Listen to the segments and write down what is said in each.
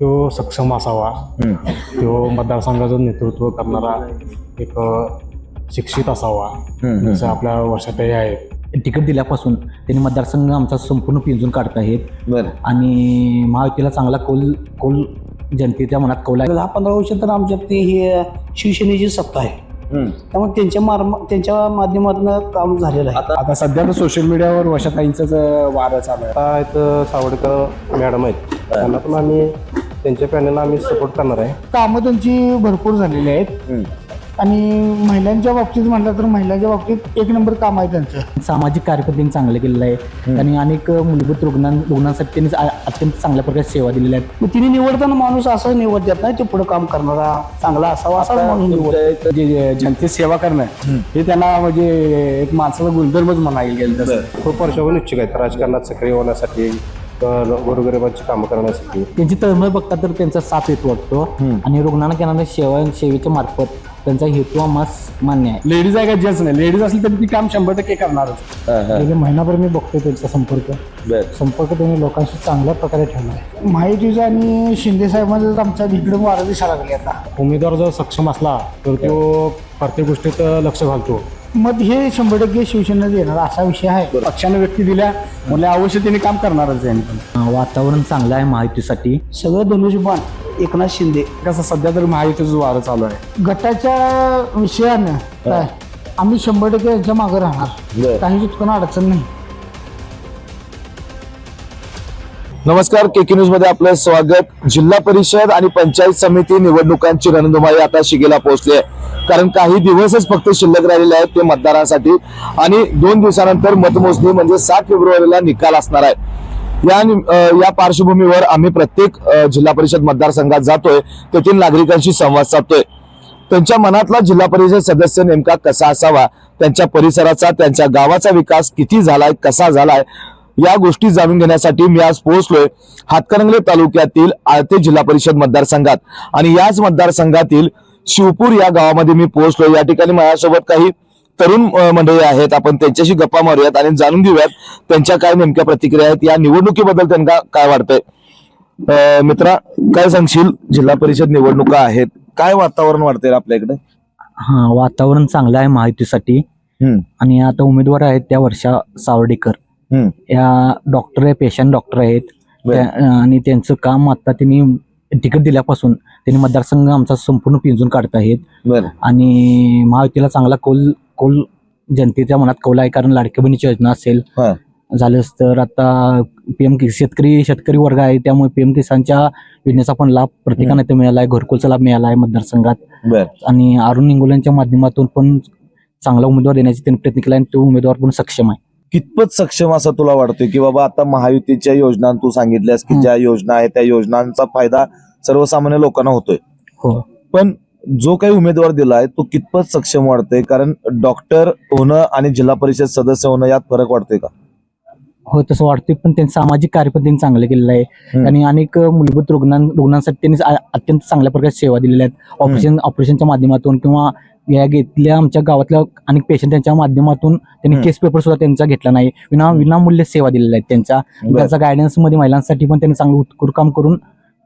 तो सक्षम असावा, तो मतदारसंघाचं नेतृत्व करणारा एक शिक्षित असावा, जसं आपल्या वर्षात हे आहे. तिकीट दिल्यापासून त्यांनी मतदारसंघ आमचा संपूर्ण पिंजून काढत आहेत बरं. आणि महायुतीला चांगला कौल जनतेच्या मनात कौल आहे. 10-15 वर्ष तर आमच्यात ती ही शिवसेनेची सत्ता आहे, त्यामुळे त्यांच्या माध्यमातून काम झालेलं आहे. आता सध्या तर सोशल मीडियावर वर्षाताईंचंच वारं चालू आहे. आता इथं सावडेकर मॅडम आहेत, त्यांना पण आम्ही त्यांच्या पॅनलला आम्ही सपोर्ट करणार आहे. कामं त्यांची भरपूर झालेली आहेत आणि महिलांच्या बाबतीत म्हटलं तर महिलांच्या बाबतीत एक नंबर काम आहे त्यांचं. सामाजिक कार्यपद्धतीने चांगलं केलेलं आहे आणि अनेक मूलभूत रुग्णांसाठी त्यांनी अत्यंत चांगल्या प्रकारे सेवा दिलेल्या आहेत. मग तिने निवडताना माणूस असं निवडतात नाही, तो पुढे काम करणारा चांगला असावा असा माणूस निवडतात. जे जनतेत सेवा करणं हे त्यांना म्हणजे एक माणसाचा गुणधर्मच म्हणायला गेलं तसं. खूप वर्षाहून इच्छुक आहेत राजकारणात सक्रिय होण्यासाठी, गोरगरिबांची कामं करण्यासाठी. त्यांची तळमळ बघता तर त्यांचा साथ हेतू वाटतो आणि रुग्णांना केलेल्या सेवेच्या मार्फत त्यांचा हेतू आम्हाला मान्य आहे. लेडीज आहे का जेंट्स नाही, लेडीज असेल तर ती काम 100% करणारच. गेले महिनाभर मी बघतोय त्यांचा संपर्क त्यांनी लोकांशी चांगल्या प्रकारे ठेवला आहे. माहितीचा आणि शिंदे साहेबांचा आमचा इकडे वारा दिसायला लागले. आता उमेदवार जर सक्षम असला तर तो प्रत्येक गोष्टीत लक्ष घालतो. मत हे 100% शिवसेनेला देणार असा विषय आहे. पक्षाने व्यक्ती दिल्या म्हणजे अवश्य त्यांनी काम करणारच आहे. वातावरण चांगलं आहे महायुतीसाठी. सगळं धनुष्यबाण एकनाथ शिंदे. कसं सध्या तर महायुतीचं वारं चालू आहे. गटाच्या विषयानं काय आम्ही 100% यांच्या मागे राहणार, काही चुकून अडचण नाही. नमस्कार, केके न्यूज मध्ये आपलं स्वागत. जिल्हा परिषद आणि पंचायत समिती निवडणुकांची रणधुमाळी आता शिगेला पोहोचली आहे, कारण काही दिवसच फक्त शिल्लक राहिलेले आहेत ते मतदारांसाठी आणि 2 दिवसानंतर मतमोजणी म्हणजे 7 फेब्रुवारीला निकाल असणार आहे. या पार्श्वभूमीवर आम्ही प्रत्येक जिल्हा परिषद मतदारसंघात जातोय, तेथील नागरिकांशी संवाद साधतोय. त्यांच्या मनातला जिल्हा परिषद सदस्य नेमका कसा असावा, त्यांच्या परिसराचा त्यांच्या गावाचा विकास किती झालाय, कसा झालाय, या गोष्टी जाणून घेण्यासाठी मी आज पोहोचलोय हातकणंगले तालुक्यातील आळते जिल्हा परिषद मतदारसंघात आणि याच मतदारसंघातील शिवपूर या गावामध्ये मी पोहोचलोय. या ठिकाणी माझ्यासोबत काही तरुण मंडळी आहेत, आपण त्यांच्याशी गप्पा मारूयात आणि जाणून घेऊयात त्यांच्या काय नेमक्या प्रतिक्रिया आहेत, या निवडणुकीबद्दल त्यांना काय वाटतंय. मित्रा, काय सांगशील? जिल्हा परिषद निवडणुका आहेत, काय वातावरण वाटतंय आपल्या इकडे? वातावरण चांगलं आहे महायुतीसाठी आणि आता उमेदवार आहेत त्या वर्षा सावर्डेकर, या डॉक्टर आहे, पेशंट डॉक्टर आहेत आणि त्यांचं काम आता त्यांनी तिकीट दिल्यापासून त्यांनी मतदारसंघ आमचा संपूर्ण पिंजून काढत आहेत आणि महायुतीला चांगला कौल जनतेच्या मनात कौल आहे. कारण लाडक्या बहिणीची योजना असेल झालंच तर आता पीएम शेतकरी वर्ग आहे, त्यामुळे पीएम किसानच्या योजनेचा पण लाभ प्रत्येकाने ते मिळाला आहे, घरकुलचा लाभ मिळाला आहे मतदारसंघात आणि अरुण इंगोलेंच्या माध्यमातून पण चांगला उमेदवार देण्याची त्यांनी प्रयत्न केला आणि तो उमेदवार पण सक्षम आहे. कितपत सक्षम असं तुला वाटतंय की बाबा आता महायुतीच्या योजना तू सांगितल्यास की ज्या योजना आहेत त्या योजनांचा फायदा सर्वसामान्य लोकांना होतोय, पण जो काही उमेदवार दिलाय तो कितपत सक्षम वाटतंय? कारण डॉक्टर होणं आणि जिल्हा परिषद सदस्य होणं यात फरक वाटतोय का? हो, तसं वाटतंय, पण त्यांनी सामाजिक कार्यपद्धतीने चांगलं केलेलं आहे आणि अनेक मूलभूत रुग्णांसाठी त्यांनी अत्यंत चांगल्या प्रकारे सेवा दिलेल्या आहेत. ऑपरेशनच्या माध्यमातून किंवा या घेतल्या आमच्या गावातल्या अनेक पेशंट त्यांच्या माध्यमातून त्यांनी केस पेपर सुद्धा त्यांचा घेतला नाही, विनामूल्य सेवा दिलेल्या आहेत. त्यांचा गायडन्स मध्ये महिलांसाठी पण त्यांनी चांगलं उत्कृष्ट काम करून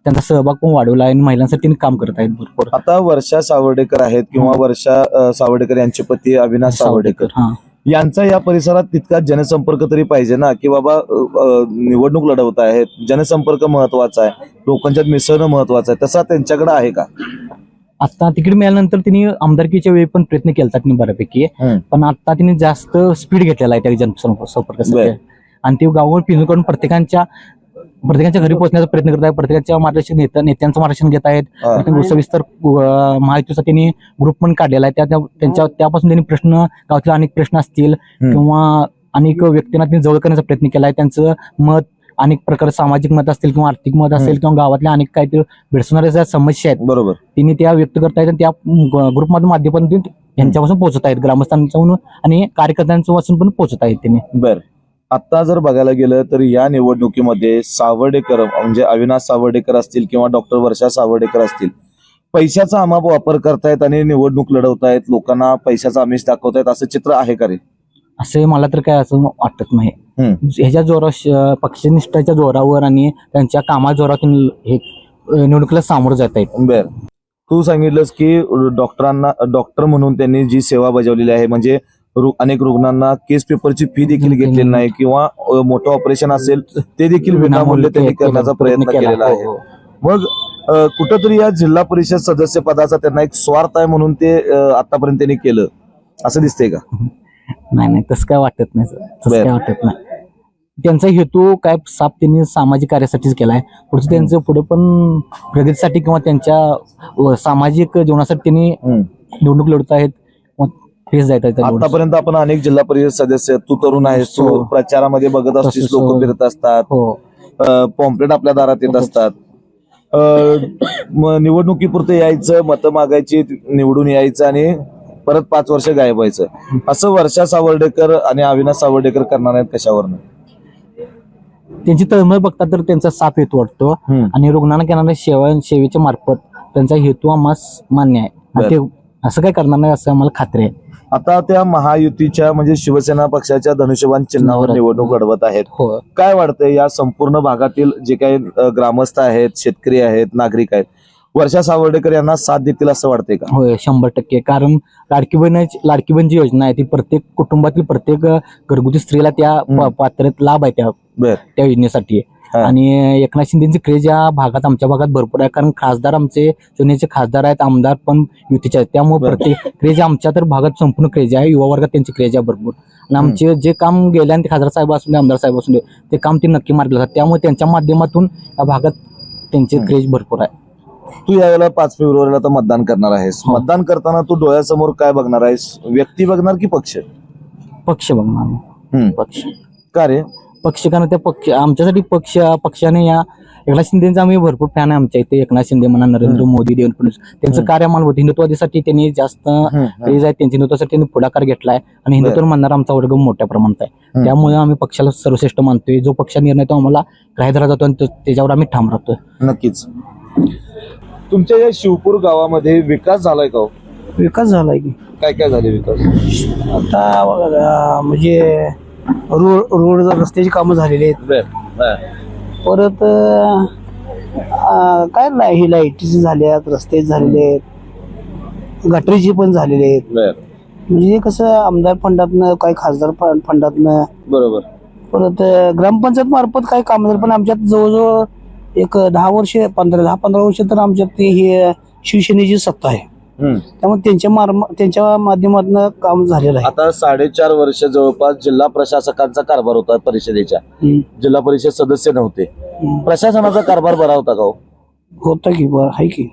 त्यांचा सहभाग पण वाढवला आहे आणि महिलांसाठी त्यांनी काम करत आहेत भरपूर. आता वर्षा सावर्डेकर आहेत किंवा वर्षा सावर्डेकर यांचे पती अविनाश सावर्डेकर, यांचा या परिसरात तितका जनसंपर्क तरी पाहिजे ना, की बाबा निवडणूक लढवत आहेत, जनसंपर्क महत्वाचा आहे, लोकांच्यात मिसळणं महत्वाचं आहे, तसा त्यांच्याकडे आहे का? आता तिकीट मिळाल्यानंतर त्यांनी आमदारकीच्या वेळी पण प्रयत्न केला बऱ्यापैकी, पण आता त्यांनी जास्त स्पीड घेतलेला आहे त्या जनसंपर्कासाठी आणि ते गावावर पिंजून करून प्रत्येकांच्या घरी पोहोचण्याचा प्रयत्न करत आहेत, प्रत्येकाच्या मार्गदर्शन नेत्यांचं मार्गदर्शन घेत आहेत. सविस्तर महायुतीचा त्यांनी ग्रुप पण काढलेला आहे, त्यापासून त्यांनी गावातले अनेक प्रश्न असतील किंवा अनेक व्यक्तींना त्यांनी जवळ करण्याचा प्रयत्न केला आहे. त्यांचं मत अनेक प्रकार सामाजिक मत असतील किंवा आर्थिक मत असेल किंवा गावातल्या अनेक काहीतरी भेडसणाऱ्या ज्या समस्या आहेत बरोबर त्यांनी त्या व्यक्त करतायत आणि त्या ग्रुपमधून माध्यमातून यांच्यापासून पोहोचत आहेत, ग्रामस्थांच्या आणि कार्यकर्त्यांच्या पासून पण पोहोचत आहेत त्यांनी. बर, आता जर बघायला गेलं तर या निवडणुकीमध्ये सावर्डेकर म्हणजे अविनाश सावर्डेकर असतील किंवा डॉक्टर वर्षा सावर्डेकर असतील, पैशाचा अमाप वापर करतायत आणि निवडणूक लढवतायत, लोकांना पैशाचा आमिष दाखवतायत, असं चित्र आहे का रे? असे मला तर काय असं वाटत नाही. ह्याच्या जोरावर पक्षनिष्ठाच्या जोरावर आणि त्यांच्या कामा जोरावर हे निवडणुकीला सामोरं जाता येईल. बर, तू सांगितलंस की डॉक्टर म्हणून त्यांनी जी सेवा बजावलेली आहे, म्हणजे अनेक रुग्णांना केस पेपरची फी देखील घेतलेली नाही किंवा मोठं ऑपरेशन असेल ते देखील विनामूल्य त्यांनी करण्याचा प्रयत्न केलेला आहे. हो. मग कुठंतरी या जिल्हा परिषद सदस्य पदाचा त्यांना एक स्वार्थ आहे म्हणून ते आतापर्यंत त्यांनी केलं असं दिसतंय का? नाही तसं काय वाटत नाही सर, तसं बर. काय वाटत नाही. त्यांचा हेतू काय साफ त्यांनी सामाजिक कार्यासाठीच केलाय. पुढचं त्यांचं पुढे पण प्रगतीसाठी किंवा त्यांच्या सामाजिक जीवनासाठी त्यांनी निवडणूक लढत आहेत, फेस जायत आहेत. आतापर्यंत आपण अनेक जिल्हा परिषद सदस्य, तू तरुण आहेस, तू हो. प्रचारामध्ये बघत असतीस, तसंच लोक हो. फिरत असतात, हो पॉम्पलेट आपल्या दारात येत असतात. निवडणुकीपुरतं यायचं, मतं मागायची, निवडून यायचं आणि परत 5 वर्ष गायब व्हायचं. असं वर्षा सावर्डेकर आणि अविनाश सावर्डेकर करणार आहेत कशावरनं? त्यांची तळमळ बघता तर त्यांचा साफ हेतू वाटतो आणि रुग्णांना करणाऱ्या सेवेच्या मार्फत त्यांचा हेतू आम्हाला मान्य आहे. आणि ते असं काय करणार नाही असं आम्हाला खात्री आहे. आता त्या महायुतीच्या म्हणजे शिवसेना पक्षाच्या धनुष्यबाण चिन्हावर निवडणूक लढवत आहेत. हो. काय वाटतंय या संपूर्ण भागातील जे काही ग्रामस्थ आहेत, शेतकरी आहेत, नागरिक आहेत, वर्षा सावर्डेकर यांना साथ देतील असं वाटतंय का? होय 100%. कारण लाडकी बहीण जी योजना आहे ती प्रत्येक कुटुंबातील प्रत्येक घरगुती स्त्रीला त्या पात्रतेत लाभ आहे त्या योजनेसाठी. आणि एकनाथ शिंदेची क्रेज या भागात, आमच्या भागात भरपूर आहे. कारण खासदार आमचे जुन्याचे खासदार आहेत, आमदार पण युतीचे आहेत. त्यामुळे प्रत्येक क्रेज आमच्या तर भागात संपूर्ण क्रेज आहे. युवा वर्गात त्यांची क्रेज आहे भरपूर. आणि आमचे जे काम गेले आणि ते खासदार साहेब असून दे, आमदार साहेब असून दे, ते काम ते नक्की मार्गी लावतात. त्यामुळे त्यांच्या माध्यमातून या भागात त्यांचे क्रेज भरपूर आहे. तू यावेळेला 5 फेब्रुवारीला तर मतदान करणार आहेस. मतदान करताना तू डोळ्यासमोर काय बघणार आहेस? व्यक्ती बघणार की पक्ष? पक्ष बघणार. पक्ष का रे? पक्ष कारण त्या आमच्यासाठी पक्षाने या एकनाथ शिंदेचा आम्ही भरपूर फॅन आहे. आमच्या इथे एकनाथ शिंदे म्हणा, नरेंद्र मोदी, देवेंद्र फडणवीस त्यांचं कार्य आम्हाला होतं. हिंदुत्वादीसाठी त्यांनी जास्त क्रेज आहे. त्यांच्या हिंदुत्वासाठी त्यांनी पुढाकार घेतलाय आणि हिंदुत्व म्हणणारा आमचा वर्ग मोठ्या प्रमाणात आहे. त्यामुळे आम्ही पक्षाला सर्वश्रेष्ठ मानतोय. जो पक्ष निर्णय तो आम्हाला ग्राह्य धरला जातो आणि त्याच्यावर आम्ही ठाम राहतोय. नक्कीच. तुमच्या या शिवपूर गावामध्ये विकास झालाय का? विकास झालाय की काय काय झाले विकास? आता बघा, म्हणजे रोड रस्त्याची कामं झालेली आहेत. परत काय नाही, ही लाईटीची झाले आहेत, रस्ते झालेले आहेत, गटरीची पण झालेले आहेत. म्हणजे कसं आमदार फंडातनं, काही खासदार फंडातनं, बरोबर. परत ग्रामपंचायत मार्फत काही काम झालं. पण आमच्यात जवळजवळ एक 10-15 वर्ष तर आमच्यात ती ही शिवसेनेची सत्ता आहे. त्यामुळे त्यांच्या माध्यमातून काम झालेलं आहे. आता 4.5 वर्ष जवळपास जिल्हा प्रशासकांचा कारभार होता परिषदेच्या. जिल्हा परिषद सदस्य नव्हते. प्रशासनाचा कारभार बरा होता का? होता की, बरं आहे की,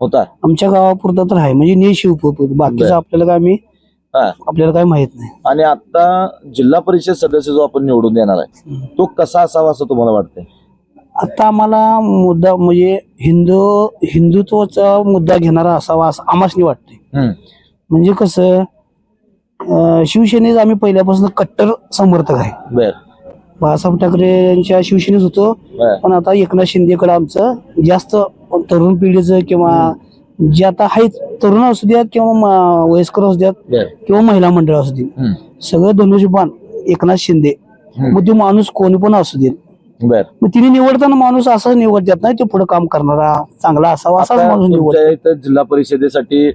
होता. आमच्या गावापुरता तर आहे, म्हणजे शिवपूर. बाकीचं आपल्याला काय माहित नाही. आणि आता जिल्हा परिषद सदस्य जो आपण निवडून देणार आहे तो कसा असावा असं तुम्हाला वाटतंय? आता आम्हाला मुद्दा म्हणजे हिंदुत्वाचा मुद्दा घेणारा असावा असं आम्हाला वाटतंय. म्हणजे कसं, शिवसेनेच आम्ही पहिल्यापासून कट्टर समर्थक आहे. बाळासाहेब ठाकरे यांच्या शिवसेनेत होतो. पण आता एकनाथ शिंदेकडे आमचं जास्त तरुण पिढीचं किंवा जे आता आहेत, तरुण असू द्यात किंवा वयस्कर असू द्यात किंवा महिला मंडळ असू दे, सगळं धनुष्यबाण एकनाथ शिंदे. मग तो माणूस कोणी पण असू दे, मग तिने निवडताना माणूस असं निवडतात नाही, तो पुढे काम करणारा चांगला असावा असाच माणूस निवडतात. जिल्हा परिषदेसाठी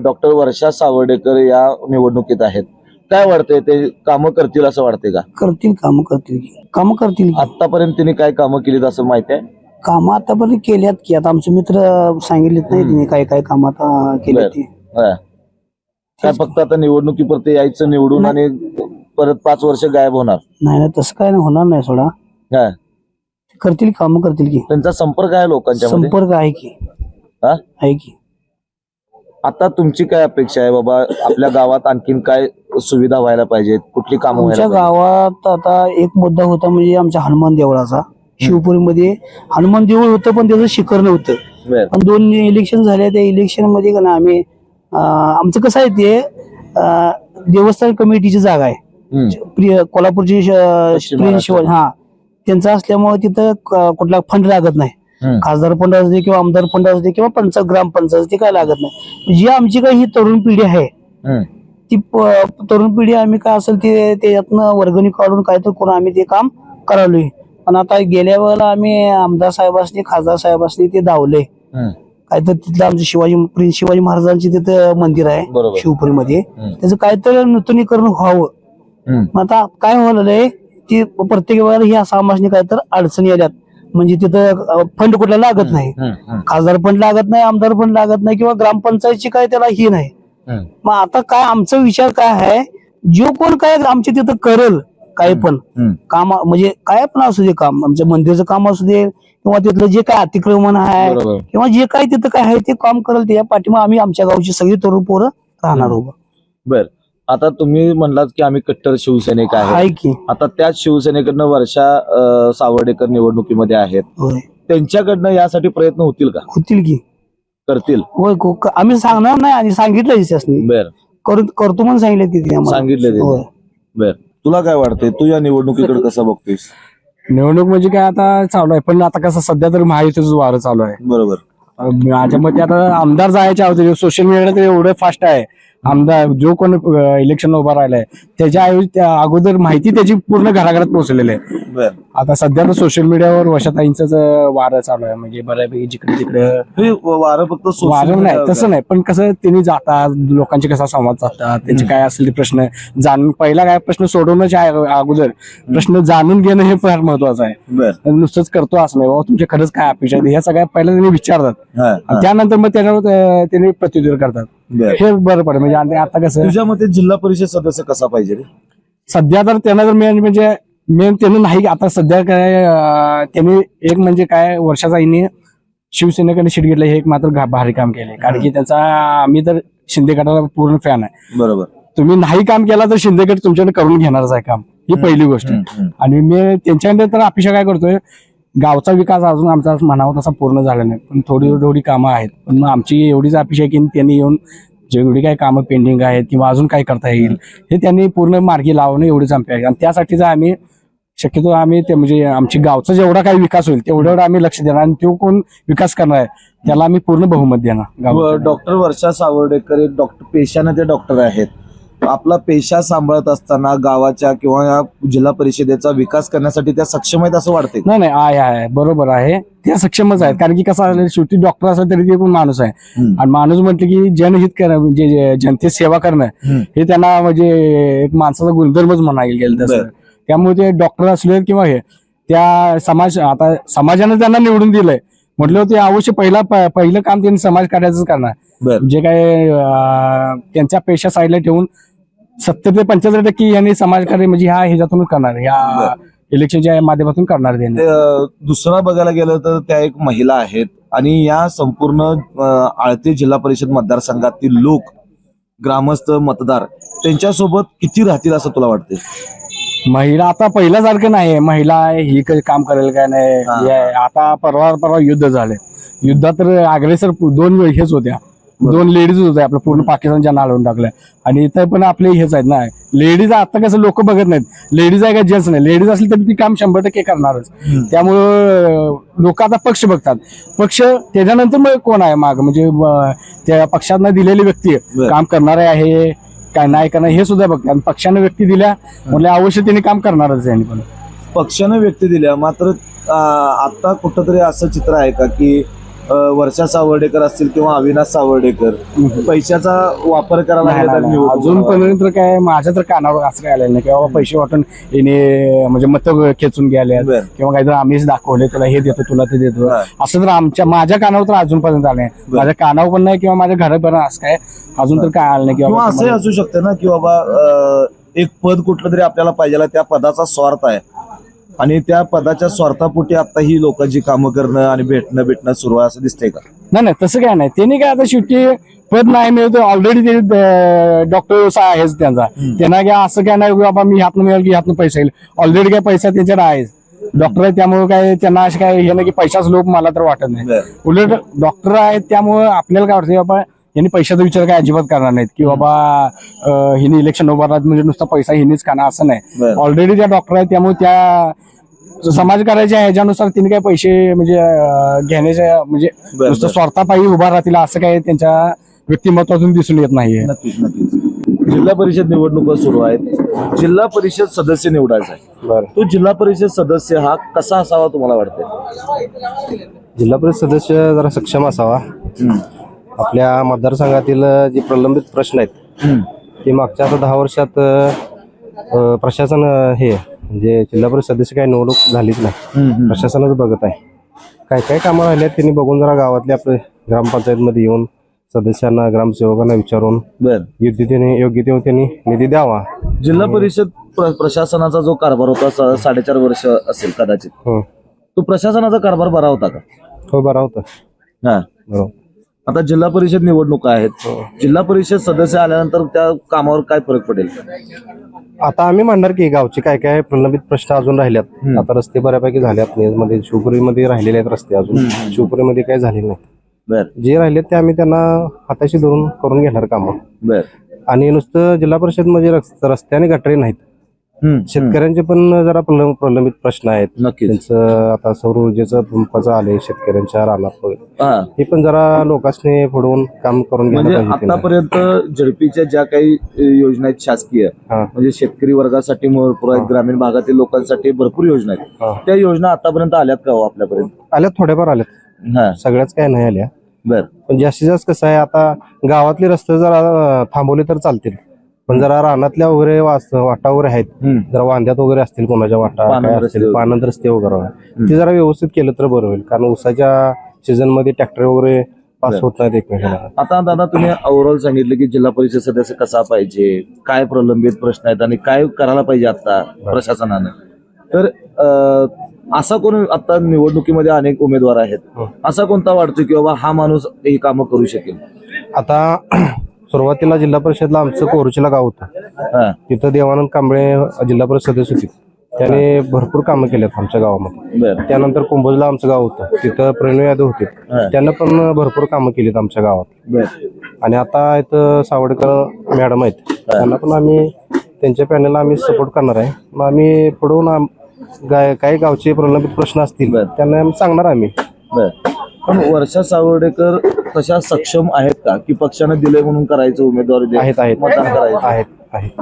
डॉक्टर वर्षा सावर्डेकर या निवडणुकीत आहेत. काय वाटतंय, ते कामं करतील असं वाटतंय का? करतील, कामं करतील. आतापर्यंत तिने काय कामं केलीत असं माहिती आहे? कामं आतापर्यंत केल्यात की, आता आमचे मित्र सांगितलेत नाही तिने काय काय काम आता केले ते. काय फक्त आता निवडणुकीपुरते यायचं निवडून आणि परत 5 वर्ष गायब होणार? नाही, तसं काय होणार नाही. सोडा, करतील, कामं करतील की. त्यांचा संपर्क आहे लोकांच्या मध्ये? संपर्क आहे की. आता तुमची काय अपेक्षा आहे बाबा, आपल्या गावात आणखीन काय सुविधा व्हायला पाहिजेत, कुठली कामं व्हायला आमच्या गावात आता एक मुद्दा होता, म्हणजे आमच्या हनुमान देवळाचा. शिवपुरीमध्ये हनुमान देऊळ होतं पण त्याचं शिखर नव्हतं. पण 2 इलेक्शन झाले. त्या इलेक्शन मध्ये का ना आम्ही, आमचं कसं आहे ते, देवस्थान कमिटीची जागा आहे, कोल्हापूरची शिवाजी त्यांचा असल्यामुळे तिथं कुठला फंड लागत नाही. खासदार फंड असू दे किंवा आमदार फंड असू दे किंवा ग्रामपंचायत ते काय लागत नाही. जी आमची काही ही तरुण पिढी आहे, ती तरुण पिढी आम्ही काय असेल ते त्याच्यातनं वर्गणी काढून काय तर करून आम्ही ते काम करालोय. पण आता गेल्या वेळेला आम्ही आमदार साहेबांनी खासदार साहेबांनी ते धावले काय तर तिथलं आमचं प्रिन्स शिवाजी महाराजांचे तिथं मंदिर आहे बरोबर. शिवपुरीमध्ये त्याचं काहीतरी नूतनीकरण व्हावं. मग आता काय व्हायलंय की प्रत्येक वेळेला ही आसामासनी काहीतरी अडचणी आल्यात म्हणजे तिथं फंड कुठला लागत नाही, खासदार फंड लागत नाही, आमदार फंड लागत नाही किंवा ग्रामपंचायतची काय त्याला ही नाही. मग आता काय आमचा विचार काय आहे, जो कोण काय आमच्या तिथं करेल काय पण काम म्हणजे काय पण असू दे काम, आमच्या मंदिरचं काम असू दे किंवा तिथलं जे काय अतिक्रमण आहे किंवा जे काय तिथं काय आहे ते काम करेल त्याच्या पाठीमा आम्ही आमच्या गावची सगळी तरुण पोरं राहणार उभं. बर, आता तुम्ही म्हणलात की आम्ही कट्टर शिवसैनिक आहे. आहे की आता त्याच शिवसेनेकडनं वर्षा सावर्डेकर निवडणुकीमध्ये आहेत. होय त्यांच्याकडनं यासाठी प्रयत्न होतील का? होतील की करतील. होय आम्ही सांगणार नाही आणि सांगितलंय त्यासनी बर, करतो म्हणून सांगितलं तिथे आम्हाला. सांगितलं होय. बर, तुला काय वाटतंय, तू या निवडणुकीकडे कसं बघतोयस? निवडणूक म्हणजे काय आता चालू आहे, पण आता कसं सध्या तर महायुतीच वारं चालू आहे. बरोबर. माझ्या मते आता आमदार जायच्या अगोदर सोशल मीडियाला तर एवढं फास्ट आहे, आमदार जो कोण इलेक्शन उभा राहिलाय त्याच्याऐवजी त्या अगोदर माहिती त्याची पूर्ण घराघरात पोहोचलेली आहे. बर, आता सध्या तर सोशल मीडियावर वर्षाताईंच वारं चालू आहे, म्हणजे बऱ्यापैकी जिकडे तिकडे हे वारं फक्त social वारं नाही media तसं नाही, पण कसं त्यांनी जातात लोकांचे कसा संवाद साधतात, त्यांचे काय असेल ते प्रश्न जाणून पहिला काय प्रश्न सोडवण्याच्या अगोदर प्रश्न जाणून घेणं हे फार महत्वाचं आहे. बर, नुसतंच करतो असं नाही, बाबा तुमच्या खरंच काय अपेक्षा आहे, ह्या सगळ्या पहिला त्यांनी विचारतात हा, आणि हा. त्यानंतर मग त्याच्यावर त्यांनी प्रत्युत्तर करतात. बर. हे बरं पडेल. म्हणजे आता कसं तुझ्या मते जिल्हा परिषद सदस्य कसा पाहिजे रे? सध्या तर त्यांना जर मेन म्हणजे मेन त्यांनी नाही आता सध्या काय त्यांनी एक म्हणजे काय वर्षाचा हिने शिवसेनेकडे शीट घेतलं, हे एक मात्र भारी काम केले. कारण की त्याचा आम्ही तर शिंदे गटाला पूर्ण फॅन आहे. बरोबर. तुम्ही नाही काम केला तर शिंदे गट तुमच्याकडे करून घेणारच आहे काम, ही पहिली गोष्ट. आणि मी त्यांच्याकडे तर अपेक्षा काय करतोय, गावचा विकास अजून आमचा म्हणावा तसा पूर्ण झाला नाही, पण थोडी थोडी कामं आहेत. पण मग आमची एवढीच अपेक्षा आहे की त्यांनी येऊन जेवढी काही कामं पेंडिंग आहेत किंवा अजून काय करता येईल हे त्यांनी पूर्ण मार्गी लावणं एवढीच आमची आहे. आणि त्यासाठीच आम्ही शक्यतो आम्ही ते म्हणजे आमची गावचा जेवढा काही विकास होईल तेवढं आम्ही लक्ष देणार आणि तो कोण विकास करणार आहे त्याला आम्ही पूर्ण बहुमत देणार. डॉक्टर वर्षा सावर्डेकर एक डॉक्टर पेशाने ते डॉक्टर आहेत. आपला पेशा सांभाळत असताना गावाच्या किंवा या जिल्हा परिषदेचा विकास करण्यासाठी त्या सक्षम आहेत असं वाटतंय? नाही नाही आहे बरोबर आहे, त्या सक्षमच आहेत. कारण की कसं आहे, शेवटी डॉक्टर असला तरी ते पण माणूस आहे. आणि माणूस म्हटलं की जनहित करणं म्हणजे जनतेची सेवा करणं हे त्यांना म्हणजे एक माणसाचा गुणधर्मच म्हणायला गेलं तसं. त्यामुळे ते डॉक्टर असले किंवा हे त्या आता समाजाने त्यांना निवडून दिलंय म्हटलं ते अवश्य पहिलं काम त्यांनी समाज कार्याचंच करणार. जे काय त्यांच्या पेशा साईडला ठेवून 70 ते 75% यांनी समाजकार्य म्हणजे ह्याच्यातून करणार, ह्या इलेक्शनच्या माध्यमातून करणार. त्यांनी दुसरा बघायला गेलं तर त्या एक महिला आहेत आणि या संपूर्ण आळते जिल्हा परिषद मतदारसंघातील लोक ग्रामस्थ मतदार त्यांच्यासोबत किती राहतील असं तुला वाटतंय? महिला आता पहिल्यासारखं नाही, महिला ही काम करेल काय नाही. आता परवा युद्ध झाले, युद्धात तर अग्रेसर 2 हेच होत्या, 2 लेडीज होत्या आपलं पूर्ण पाकिस्तानच्या नाळून टाकलं. आणि इथं पण आपले हेच आहेत ना लेडीज. आता कसं लोक बघत नाहीत लेडीज आहे का जेंट्स नाही, लेडीज असली तरी ती काम 100% करणारच. त्यामुळं लोक आता पक्ष बघतात, पक्ष त्याच्यानंतर मग कोण आहे माग म्हणजे त्या पक्षांना दिलेली व्यक्ती काम करणारे आहे काय नाही करणार हे सुद्धा बघतात. आणि पक्षाने व्यक्ती दिल्या म्हणजे अवश्य त्यांनी काम करणारच आहे. पण पक्षाने व्यक्ती दिल्या मात्र आता कुठंतरी असं चित्र आहे का की वर्षा सावर्डेकर असतील किंवा अविनाश सावर्डेकर पैशाचा वापर करायला अजूनपर्यंत काय माझ्या तर कानावर असं काय आलेलं नाही की बाबा पैसे वाटून येणे म्हणजे मत खेचून गेले किंवा काहीतरी आम्हीच दाखवले तुला हे देतो तुला ते देतो असं तर माझ्या कानावर तर अजूनपर्यंत आलं नाही. माझ्या कानावर पण नाही किंवा माझ्या घरापर्यंत असं काय अजून तर काय आलं नाही. किंवा असंही असू शकतं ना की बाबा एक पद कुठलं तरी आपल्याला पाहिजे, त्या पदाचा स्वार्थ आहे आणि त्या पदाच्या स्वार्थापोटी आता ही लोकांची कामं करणं आणि भेटणं सुरू आहे असं दिसतंय का? नाही तसं काय नाही. त्यांनी काय आता शेवटी पद नाही मिळतो ऑलरेडी ते डॉक्टर व्यवसाय आहेच त्यांचा. त्यांना काय असं काय नाही बाबा मी ह्यातनं मिळेल की ह्यातनं पैसा येईल, ऑलरेडी काय पैसा त्यांच्याकडे आहेच. डॉक्टर आहे त्यामुळे काय त्यांना असं काय हे नाही की पैशाच लोक मला तर वाटत नाही. उलट डॉक्टर आहेत त्यामुळे आपल्याला काय वाटतं बाबा यांनी पैशाचा विचार काय अजिबात करणार नाहीत की बाबा हिने इलेक्शन उभा राहत म्हणजे नुसता पैसा हिनेच करणार असं नाही. ऑलरेडी त्या डॉक्टर आहेत त्यामुळे त्या समाज करायच्या ह्याच्यानुसार तिने काय पैसे म्हणजे घेण्याच्या म्हणजे नुसतं स्वार्थापायी उभा राहतील असं काय त्यांच्या व्यक्तिमत्वातून दिसून येत नाहीये. नक्कीच. जिल्हा परिषद निवडणुका सुरू आहेत, जिल्हा परिषद सदस्य निवडायचा आहे. बरं. तो जिल्हा परिषद सदस्य हा कसा असावा तुम्हाला वाटतंय? जिल्हा परिषद सदस्य जरा सक्षम असावा. आपल्या मतदारसंघातील जे प्रलंबित प्रश्न आहेत ते मागच्या आता 10 वर्षात प्रशासन हे म्हणजे जिल्हा परिषद सदस्य काही निवडणूक झालीच नाही. प्रशासनच बघत आहे. काय काय कामं राहिली आहेत त्यांनी बघून जरा गावातले आपले ग्रामपंचायतमध्ये येऊन सदस्यांना ग्रामसेवकांना विचारून योग्य तेव्हा त्यांनी निधी द्यावा. जिल्हा परिषद प्रशासनाचा जो कारभार होता 4.5 वर्ष असेल कदाचित, तो प्रशासनाचा कारभार बरा होता का? हो, बरा होता. हा, बरोबर. आता जिल्हा परिषद निवडणुका आहेत, जिल्हा परिषद सदस्य आल्यानंतर त्या कामावर काय फरक पडेल? आता आम्ही म्हणणार की गावचे काय काय प्रलंबित प्रश्न अजून राहिल्यात. आता रस्ते बऱ्यापैकी झाल्यात. मध्ये शिवपुरीमध्ये राहिलेले आहेत रस्ते, अजून शिवपुरीमध्ये काही झालेले नाहीत. जे राहिले ते आम्ही त्यांना हाताशी धरून करून घेणार कामं. आणि नुसतं जिल्हा परिषद म्हणजे रस्ते आणि गटारी नाहीत, शेतकऱ्यांचे पण जरा प्रलंबित प्रश्न आहेत. त्यांचं आता सौर ऊर्जेचं पंपाचं आले शेतकऱ्यांच्या रानात, हे पण जरा लोकांनी पुढवून काम करून घ्यायला म्हणजे पाहिजे. आतापर्यंत झडपीच्या ज्या काही योजना आहेत शासकीय, म्हणजे शेतकरी वर्गासाठी भरपूर आहेत, ग्रामीण भागातील लोकांसाठी भरपूर योजना आहेत. त्या योजना आतापर्यंत आल्यात का हो आपल्यापर्यंत? आल्यात, थोड्याफार आल्यात, सगळ्याच काय नाही आल्या. पण जास्तीत जास्त कसं आहे, आता गावातले रस्ते जरा थांबवले तर चालतील, पण जरा रानातल्या वगैरे वाटा वगैरे आहेत, जरा वांद्यात वगैरे असतील कोणाच्या वाटा पानंद रस्ते वगैरे, ते जरा व्यवस्थित केलं तर बरं होईल. कारण उसाच्या सीझन मध्ये ट्रॅक्टर वगैरे पास होत नाहीत एकमेकांना. आता दादा तुम्ही ओव्हरऑल सांगितलं की जिल्हा परिषद सदस्य कसा पाहिजे, काय प्रलंबित प्रश्न आहेत आणि काय करायला पाहिजे आता प्रशासनाने. तर असा कोण आता निवडणुकीमध्ये अनेक उमेदवार आहेत, असा कोणता वाटतो की बाबा हा माणूस ही कामं करू शकेल? आता सुरुवातीला जिल्हा परिषदला आमचं कोरुचीला गाव होतं, तिथं देवानंद कांबळे जिल्हा परिषद सदस्य होते. त्याने भरपूर कामं केलेत आमच्या गावामध्ये. त्यानंतर कुंभोजला आमचं गाव होतं, तिथं प्रणव यादव होते, त्यांना पण भरपूर कामं केलीत आमच्या गावात. आणि आता इथं सावडेकर मॅडम आहेत, त्यांना पण आम्ही त्यांच्या पॅनलला आम्ही सपोर्ट करणार आहे. मग आम्ही पुढून काही गावचे प्रलंबित प्रश्न असतील त्यांना आम्ही सांगणार आम्ही. पण वर्षा सावर्डेकर तशा सक्षम आहेत का की पक्षाने दिले म्हणून करायचं उमेदवारी मतदान करायचं? आहेत.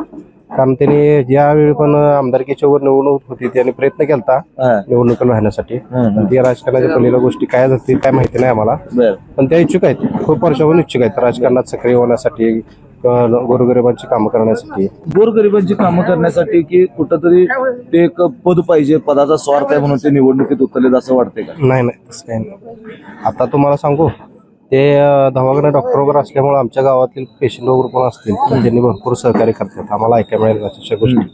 कारण त्यांनी ज्यावेळी पण आमदारकीच्या वर निवडणूक होती त्यांनी प्रयत्न केला निवडणुकीला राहण्यासाठी. त्या राजकारणाच्या पहिल्या गोष्टी काय असतील काय माहिती नाही आम्हाला, पण त्या इच्छुक आहेत, खूप वर्षाहून इच्छुक आहेत राजकारणात सक्रिय होण्यासाठी, गोरगरिबांची कामं करण्यासाठी. गोरगरिबांची कामं करण्यासाठी की कुठंतरी ते एक पद पाहिजे, पदाचा स्वार्थ आहे म्हणून ते निवडणुकीत उतरलेत असं वाटतंय का? नाही, तसं काही नाही. आता तुम्हाला सांगू, ते दवाखाना डॉक्टर वगैरे असल्यामुळे आमच्या गावातील पेशंट वगैरे पण असतील तर त्यांनी भरपूर सहकार्य करतात. आम्हाला ऐकायला मिळेल अशा गोष्टी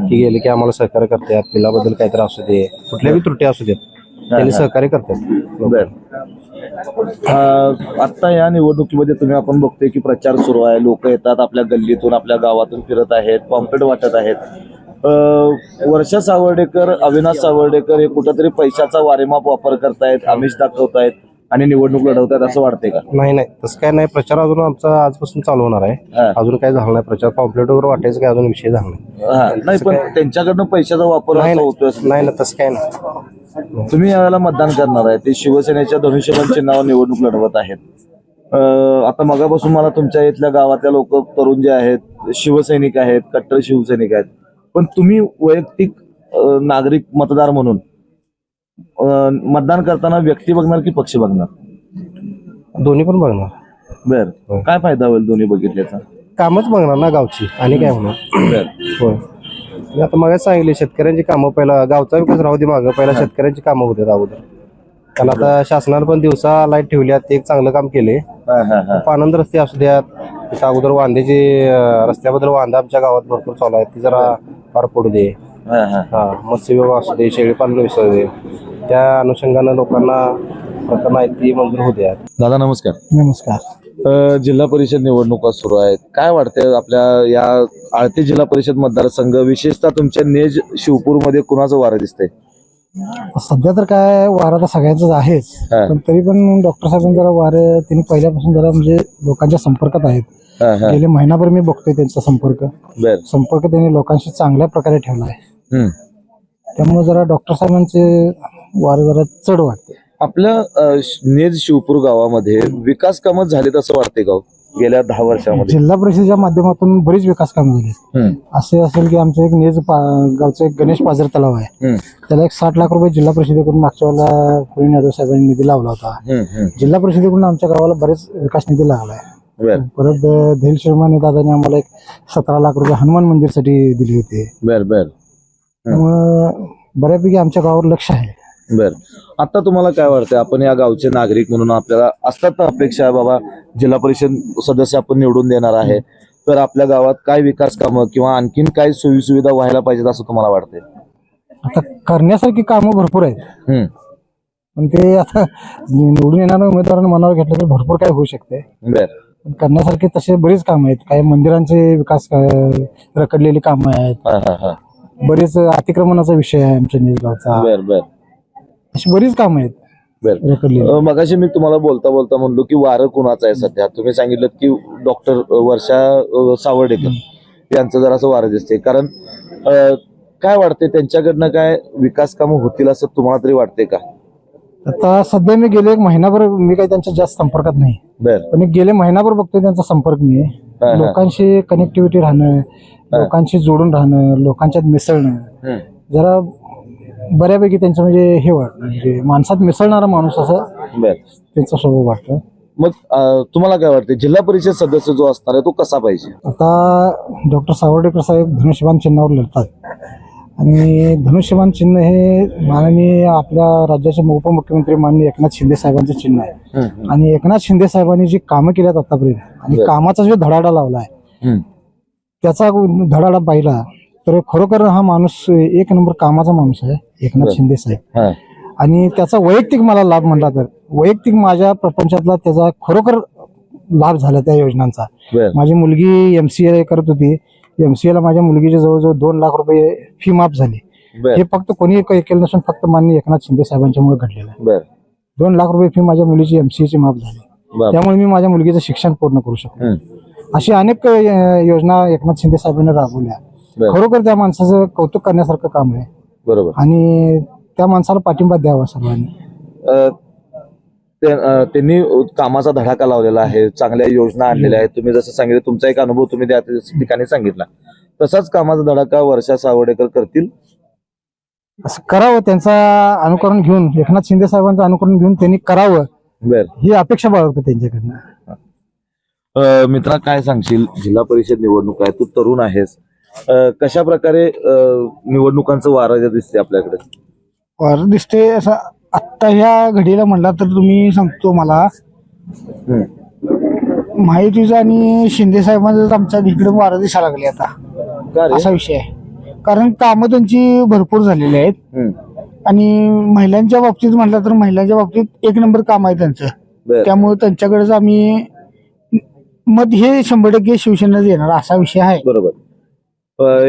की गेले की आम्हाला सहकार्य करतात, पिलाबद्दल काहीतरी असू दे, कुठल्याही त्रुटी असू देत, त्यांनी सहकार्य करतात. आता या निवडणुकीमध्ये तुम्ही आपण बघतोय की प्रचार सुरू आहे, लोक येतात आपल्या गल्लीतून आपल्या गावातून फिरत आहेत, पॉम्पलेट वाटत आहेत. वर्षा सावर्डेकर, अविनाश सावर्डेकर हे कुठंतरी पैशाचा वारेमाप वापर करतायत, आमिष दाखवतायत आणि निवडणूक लढवतायत असं वाटतंय का? नाही, तसं काय नाही. प्रचार अजून आमचा आजपासून चालू होणार आहे, अजून काय झालं नाही. प्रचार पॉम्पलेट वगैरे वाटायचं काय अजून विषय झाला नाही. पण त्यांच्याकडनं पैशाचा वापर होतोय नाही, तसं काय नाही. तुम्ही यावेळेला मतदान करणार आहे, ते शिवसेनेच्या धनुष्यबाण चिन्हावर निवडणूक लढवत आहेत. आता मगापासून मला तुमच्या इथल्या गावातल्या लोक तरुण जे आहेत शिवसैनिक आहेत, कट्टर शिवसैनिक आहेत, पण तुम्ही वैयक्तिक नागरिक मतदार म्हणून मतदान करताना व्यक्ती बघणार की पक्ष बघणार? दोन्ही पण बघणार. काय फायदा होईल दोन्ही बघितल्याचा? कामच बघणार ना गावची, आणि काय म्हणणार. होय, आता मग सांगितले शेतकऱ्यांची कामं, पहिला गावचा विकास राहू दे, मागं पहिला शेतकऱ्यांची कामं होते अगोदर. कारण आता शासनाने पण दिवसा लाईट ठेवल्यात, ते एक चांगलं काम केले. पानंद रस्ते असू द्यात, तिथं अगोदर वांद्याचे रस्त्याबद्दल वांदा आमच्या गावात भरपूर चालू आहे, ती जरा पार पडू दे. मत्स्य विभाग असू दे, शेळीपालन विसरू दे, त्या अनुषंगानं लोकांना माहिती मंजूर होऊ द्या. दादा नमस्कार. नमस्कार. जिल्हा परिषद निवडणुका सुरू आहेत, काय वाटतंय आपल्या या आळते जिल्हा परिषद मतदारसंघ, विशेषतः तुमच्या नेज शिवपूरमध्ये कुणाचं वारं दिसतंय? सध्या तर काय वारं तर सगळ्यांचंच आहेच, पण तरी पण डॉक्टर साहेबांनी जरा वारं त्यांनी पहिल्यापासून जरा म्हणजे लोकांच्या संपर्कात आहेत. गेले महिनाभर मी बघतोय त्यांचा संपर्क त्यांनी लोकांशी चांगल्या प्रकारे ठेवला आहे. त्यामुळे जरा डॉक्टर साहेबांचे वारं जरा चढ वाटते. आपल्या नेज शिवपूर गावामध्ये विकास कामं झालेत असं वाटतंय का? गेल्या 10 वर्षामध्ये? जिल्हा परिषदेच्या माध्यमातून बरीच विकास कामं झाली. असे असेल की आमचं एक गावचं एक गणेश पाझर तलाव आहे, त्याला एक 60 लाख रुपये जिल्हा परिषदेकडून मागच्या वेळेला प्रवीण यादव साहेबांनी निधी लावला होता. जिल्हा परिषदेकडून आमच्या गावाला बरेच विकास निधी लागलाय. परत धैल शर्माने दादाने आम्हाला एक 17 लाख रुपये हनुमान मंदिरसाठी दिले होते. त्यामुळं बऱ्यापैकी आमच्या गावावर लक्ष आहे. बर, आता तुम्हाला काय वाटतंय, आपण या गावचे नागरिक म्हणून आपल्याला असतात ना अपेक्षा, बाबा जिल्हा परिषद सदस्य आपण निवडून देणार आहे, तर आपल्या गावात काय विकास कामं किंवा आणखीन काय सोयी सुविधा व्हायला पाहिजेत असं तुम्हाला वाटतंय? आता करण्यासारखी कामं भरपूर आहेत, पण ते आता निवडून येणाऱ्या उमेदवारांना मनावर घेतलं तर भरपूर काय होऊ शकते. पण करण्यासारखे तसे बरीच कामं आहेत. काही मंदिरांचे विकास रखडलेली कामं आहेत, बरेच अतिक्रमणाचा विषय आहे आमच्या निजगावचा, अशी बरीच कामं आहेत. मगाशी मी तुम्हाला बोलता बोलता म्हणलो की वारं कुणाचं आहे सध्या, तुम्ही सांगितलं की डॉक्टर वर्षा सावर्डेकर यांचं जरासं वारं दिसते, कारण काय वाटते त्यांच्याकडनं काय विकास कामं होतील असं तुम्हाला तरी वाटते का? आता सध्या मी गेले एक महिनाभर, मी काही त्यांच्या जास्त संपर्कात नाही, पण एक गेले महिनाभर बघतोय त्यांचा संपर्क मी. लोकांशी कनेक्टिव्हिटी राहणं, लोकांशी जोडून राहणं, लोकांच्यात मिसळणं, जरा बऱ्यापैकी त्यांचं म्हणजे हे वाटतं, म्हणजे माणसात मिसळणारा माणूस असं त्यांचा स्वभाव वाटतं. मग तुम्हाला काय वाटतं जिल्हा परिषद सदस्य जो असणार आहे तो कसा पाहिजे? आता डॉक्टर सावर्डेकर साहेब धनुष्यबाण चिन्हावर लढतात, आणि धनुष्यबाण चिन्ह हे माननीय आपल्या राज्याचे उपमुख्यमंत्री माननीय एकनाथ शिंदे साहेबांचं चिन्ह आहे. आणि एकनाथ शिंदे साहेबांनी जी कामं केल्यात आतापर्यंत आणि कामाचा जो धडाडा लावलाय, त्याचा धडाडा पाहिला तर खरोखर हा माणूस एक नंबर कामाचा माणूस आहे एकनाथ शिंदे साहेब. आणि त्याचा वैयक्तिक मला लाभ म्हणला तर वैयक्तिक माझ्या प्रपंचातला त्याचा खरोखर लाभ झाला त्या योजनांचा. माझी मुलगी MCA करत होती, MCA ला माझ्या मुलगीचे जवळजवळ 2 लाख रुपये फी माफ झाली. हे फक्त कोणी केलं नसून फक्त माननीय एकनाथ शिंदे साहेबांच्यामुळे घडलेलं आहे. 2 लाख रुपये फी माझ्या मुलीची MCA ची माफ झाली, त्यामुळे मी माझ्या मुलगीचं शिक्षण पूर्ण करू शकतो. अशी अनेक योजना एकनाथ शिंदे साहेबांनी राबवल्या. खरोखर त्या माणसाचं कौतुक करण्यासारखं काम आहे. बरोबर, आणि त्या माणसाला पाठिंबा द्यावा सर्वांनी. त्यांनी कामाचा धडाका लावलेला आहे, चांगल्या योजना आणलेल्या आहेत. तुम्ही जसं सांगितलं तुमचा एक अनुभव तुम्ही त्या ठिकाणी सांगितला, तसाच कामाचा धडाका वर्षा सावर्डेकर करतील असं करावं. त्यांचा अनुकरण घेऊन, एकनाथ शिंदे साहेबांचं अनुकरण घेऊन त्यांनी करावं ही अपेक्षा बाळगतो त्यांच्याकडनं. मित्रा, काय सांगशील, जिल्हा परिषद निवडणूक आहे, तू तरुण आहेस, कशा प्रकारे निवडणुकांचं वारं दिसते आपल्याकडे? वारं दिसते असं आत्ता ह्या घडीला म्हणला तर तुम्ही सांगतो मला, महायुतीचा आणि शिंदे साहेबांचा आमच्या इकडे वारं दिसायला लागले आता, असा विषय आहे. कारण कामं त्यांची भरपूर झालेली आहेत, आणि महिलांच्या बाबतीत म्हटलं तर महिलांच्या बाबतीत एक नंबर काम आहे त्यांचं. त्यामुळे त्यांच्याकडेच आम्ही मत हे 100% शिवसेना देणार असा विषय आहे. बरोबर,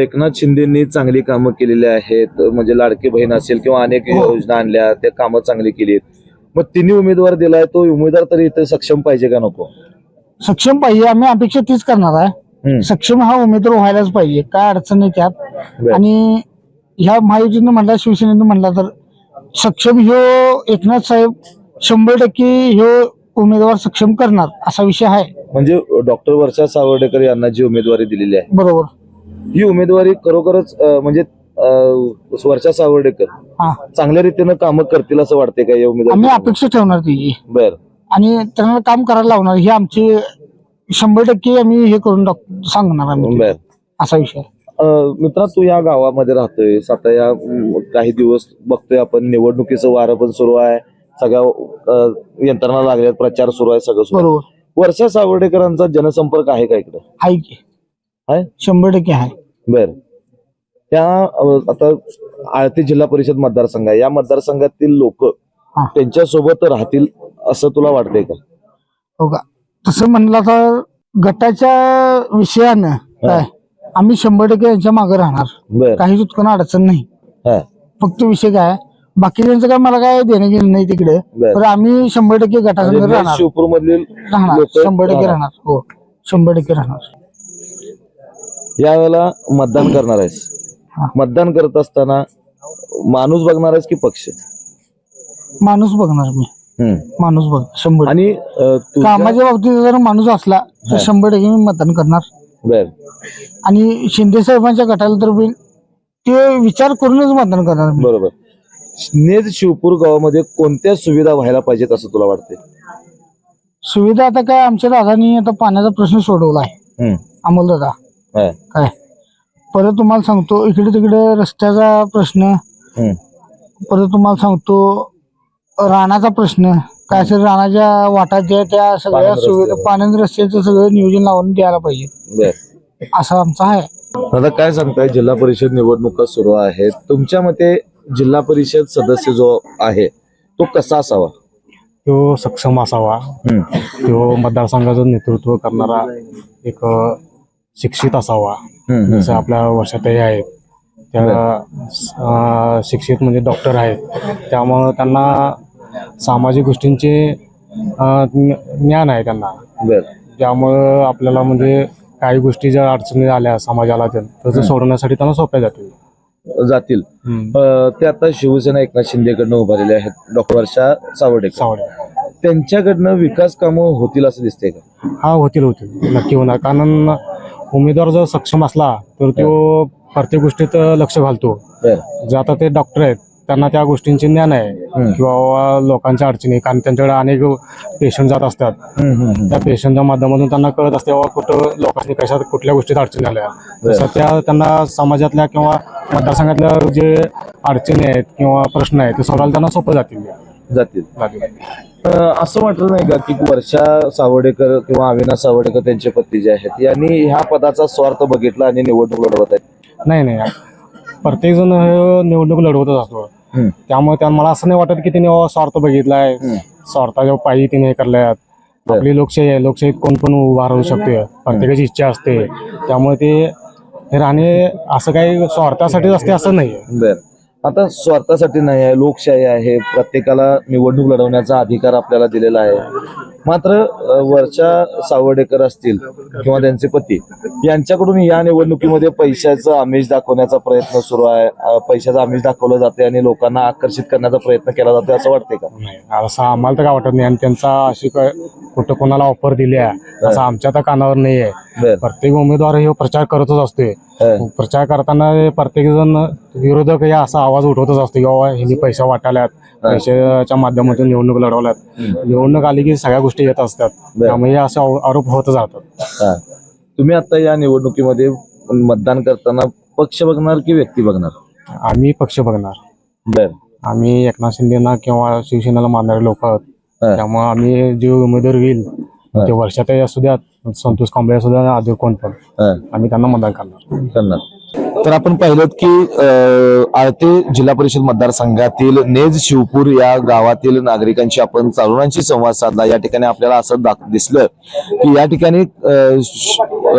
एकनाथ शिंदेनी चांगली कामं केलेली आहेत, म्हणजे लाडकी बहीण असेल किंवा अनेक योजना आणल्या, त्या कामं चांगली केली. मग तिन्ही उमेदवार दिलाय, तो उमेदवार तरी इथे सक्षम पाहिजे का नको? सक्षम पाहिजे, आम्ही अपेक्षा तीच करणार आहे. सक्षम हा उमेदवार व्हायलाच पाहिजे, काय अडचण नाही त्यात. आणि ह्या महायुतीनं म्हणला, शिवसेनेनं म्हणला तर सक्षम ह्यो एकनाथ साहेब 100% ह्यो उमेदवार सक्षम करणार असा विषय आहे. म्हणजे डॉक्टर वर्षा सावर्डेकर यांना जी उमेदवारी दिलेली आहे, बरोबर, ही उमेदवारी खरोखरच म्हणजे वर्षा सावर्डेकर चांगल्या रीतीनं कामं करतील असं वाटते का या उमेदवार? आम्ही अपेक्षा ठेवणार त्याची. बर, आणि त्यांना काम करायला लावणार, हे आमची 100% आम्ही हे करून सांगणार आम्ही. बर, असा विषय. मित्रा, तू या गावामध्ये राहतोय, आता या काही दिवस बघतोय आपण निवडणुकीचं वारं पण सुरू आहे, सगळ्या यंत्रणा लागल्यात, प्रचार सुरू आहे, सगळं सुरू आहे. बरोबर. वर्षा सावर्डेकरांचा जनसंपर्क आहे का इकडे? आहे की, 100% आहे. बर, त्या आता आळती जिल्हा परिषद मतदारसंघ आहे, या मतदारसंघातील लोक त्यांच्यासोबत राहतील असं तुला वाटतंय का? हो का, तसं म्हणलं तर गटाच्या विषयानं काय आम्ही 100% यांच्या मागे राहणार, काही चुटकन अडचण नाही. फक्त विषय काय, बाकीच्यांचं काय मला काय देणं घेणं नाही तिकडे, तर आम्ही 100% गटासंग राहणार, शिवपूर मधील राहणार, 100% राहणार. हो, 100% राहणार. यावेळेला मतदान करणार आहेस, मतदान करत असताना माणूस बघणार आहेस की पक्ष? माणूस बघणार मी. माणूस बघ 100. आणि कामाच्या बाबतीत जर माणूस असला तर 100% मी मतदान करणार. बर आणि शिंदे साहेबांच्या गटाला तर मी ते विचार करूनच मतदान करणार मी. बरोबर. नेज शिवपूर गावामध्ये कोणत्या सुविधा व्हायला पाहिजेत असं तुला वाटतंय? सुविधा आता काय आमच्या दादानी आता पाण्याचा प्रश्न सोडवला आहे, अमोल दादा. हा. काय परत तुम्हाला सांगतो इकडे तिकडे रस्त्याचा प्रश्न, परत तुम्हाला सांगतो रानाचा प्रश्न, काय असेल रानाच्या वाटा ज्या त्या सगळ्या सुविधा पाण्याच्या रस्त्याचं सगळं नियोजन लावून द्यायला पाहिजे, बर. असं आमचं आहे. दादा काय सांगताय, जिल्हा परिषद निवडणुका सुरू आहेत, तुमच्या मते जिल्हा परिषद सदस्य जो आहे तो कसा असावा? तो सक्षम असावा, तो मतदारसंघाचं नेतृत्व करणारा एक शिक्षित असावा. जसं आपल्या वर्षात हे आहेत त्या शिक्षित म्हणजे डॉक्टर आहेत, त्यामुळं त्यांना सामाजिक गोष्टींचे ज्ञान आहे त्यांना. त्यामुळं आपल्याला म्हणजे काही गोष्टी ज्या अडचणी आल्या समाजाला तर सोडवण्यासाठी त्यांना सोप्या जातील. ते आता शिवसेना एकनाथ शिंदेकडनं उभारलेले आहेत, डॉक्टर वर्षा सावर्डेकर. त्यांच्याकडनं विकास कामं होतील असं दिसतंय का? हा, होतील नक्की होणार. कारण उमेदवार जर सक्षम असला तर तो प्रत्येक गोष्टीत लक्ष घालतो. जे आता ते डॉक्टर आहेत त्यांना त्या गोष्टींचे ज्ञान आहे किंवा लोकांच्या अडचणी, कारण त्यांच्याकडे अनेक पेशंट जात असतात. त्या पेशंटच्या माध्यमातून त्यांना कळत असते कुठं लोकांनी कशात कुठल्या गोष्टीत अडचणी आल्या, तसं त्यांना समाजातल्या किंवा मतदारसंघातल्या जे अडचणी आहेत किंवा प्रश्न आहेत ते सोडवायला त्यांना सोपं जातील. असं वाटलं नाही का की वर्षा सावर्डेकर किंवा अविनाश सावर्डेकर त्यांचे पती जे आहेत यांनी ह्या पदाचा स्वार्थ बघितला आणि निवडणूक लढवत आहेत? नाही, प्रत्येक जण निवडणूक लढवतच असतो. त्यामुळे मला असं नाही वाटत की तिने स्वार्थ बघितलाय, स्वार्थाच्या पायी तिने हे करल्यात. आपली लोकशाही आहे, लोकशाहीत कोण पण उभा राहू शकते, प्रत्येकाची इच्छा असते. त्यामुळे ते राहणे असं काही स्वार्थासाठीच असते असं नाही. आता स्वार्थासाठी नाही आहे, लोकशाही आहे, प्रत्येकाला निवडणूक लढवण्याचा अधिकार आपल्याला दिलेला आहे. मात्र वर्षा सावर्डेकर असतील किंवा त्यांचे पती यांच्याकडून या निवडणुकीमध्ये पैशाचं आमिष दाखवण्याचा प्रयत्न सुरू आहे, पैशाचं आमिष दाखवलं जाते आणि लोकांना आकर्षित करण्याचा प्रयत्न केला जातो असं वाटतंय का? नाही, असं आम्हाला तर काय वाटत नाही. आणि त्यांचा अशी कुठं कोणाला ऑफर दिली आहे असं आमच्या तर कानावर नाही आहे. प्रत्येक उमेदवार हे प्रचार करतच असतोय. प्रचार करताना प्रत्येक जण विरोधक हे असा आवाज उठवतच असतो की बाबा ह्यांनी पैसा वाटाल्यात, पैशाच्या माध्यमातून निवडणूक लढवल्यात. निवडणूक आली की सगळ्या गोष्टी येत असतात, त्यामुळे असे आरोप होत जातात. तुम्ही आता या निवडणुकीमध्ये मतदान करताना पक्ष बघणार की व्यक्ती बघणार? आम्ही पक्ष बघणार. आम्ही एकनाथ शिंदेना किंवा शिवसेनेला मानणारे लोक आहोत, त्यामुळे आम्ही जे उमेदवार येईल ते वर्षात असू द्यात, संतोष कांबळे असू द्या, आधी कोण पण, आम्ही त्यांना मतदान करणार. तर आपण पाहिलं की आळते जिल्हा परिषद मतदारसंघातील नेज शिवपूर या गावातील नागरिकांची आपण तरुणांशी संवाद साधला. या ठिकाणी आपल्याला असं दिसलं की या ठिकाणी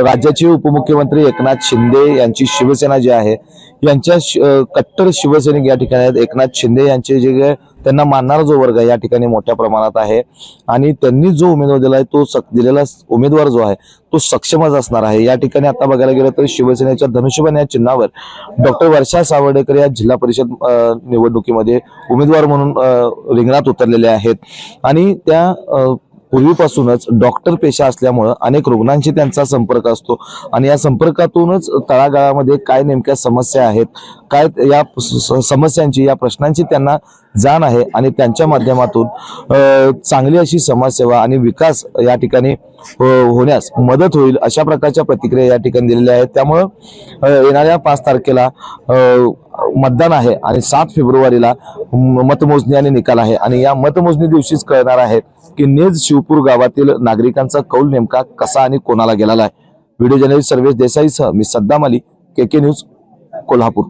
राज्याचे उपमुख्यमंत्री एकनाथ शिंदे यांची शिवसेना जी आहे यांच्या कट्टर शिवसैनिक या ठिकाणी आहेत. एकनाथ शिंदे यांचे जे त्यांना मानणारा जो वर्ग आहे या ठिकाणी मोठ्या प्रमाणात आहे आणि त्यांनी जो उमेदवार दिलाय तो दिलेला उमेदवार जो आहे तो सक्षमच असणार आहे. या ठिकाणी आता बघायला गेलं तर शिवसेनेच्या धनुष्यबाण या चिन्हावर डॉक्टर वर्षा सावर्डेकर या जिल्हा परिषद निवडणुकीमध्ये उमेदवार म्हणून रिंगणात उतरलेले आहेत आणि त्या पूर्वीपासूनच डॉक्टर पेशा असल्यामुळं अनेक रुग्णांशी त्यांचा संपर्क असतो आणि या संपर्कातूनच तळागाळामध्ये काय नेमक्या समस्या आहेत, काय या समस्यांची या प्रश्नांची त्यांना जाण आहे आणि त्यांच्या माध्यमातून चांगली अशी समाजसेवा आणि विकास या ठिकाणी होण्यास मदत होईल अशा प्रकारच्या प्रतिक्रिया या ठिकाणी दिलेल्या आहेत. त्यामुळं येणाऱ्या 5 तारखेला मतदान आहे आणि 7 फेब्रुवारीला मतमोजणी आणि निकाल आहे आणि या मतमोजणी दिवशीच कळणार आहे की नेज शिवपूर गावातील नागरिकांचा कौल नेमका कसा आणि कोणाला गेलेला आहे. व्हिडिओ जर्नलिस्ट सर्वेश देसाईसह मी सद्दाम अली, KK न्यूज, कोल्हापूर.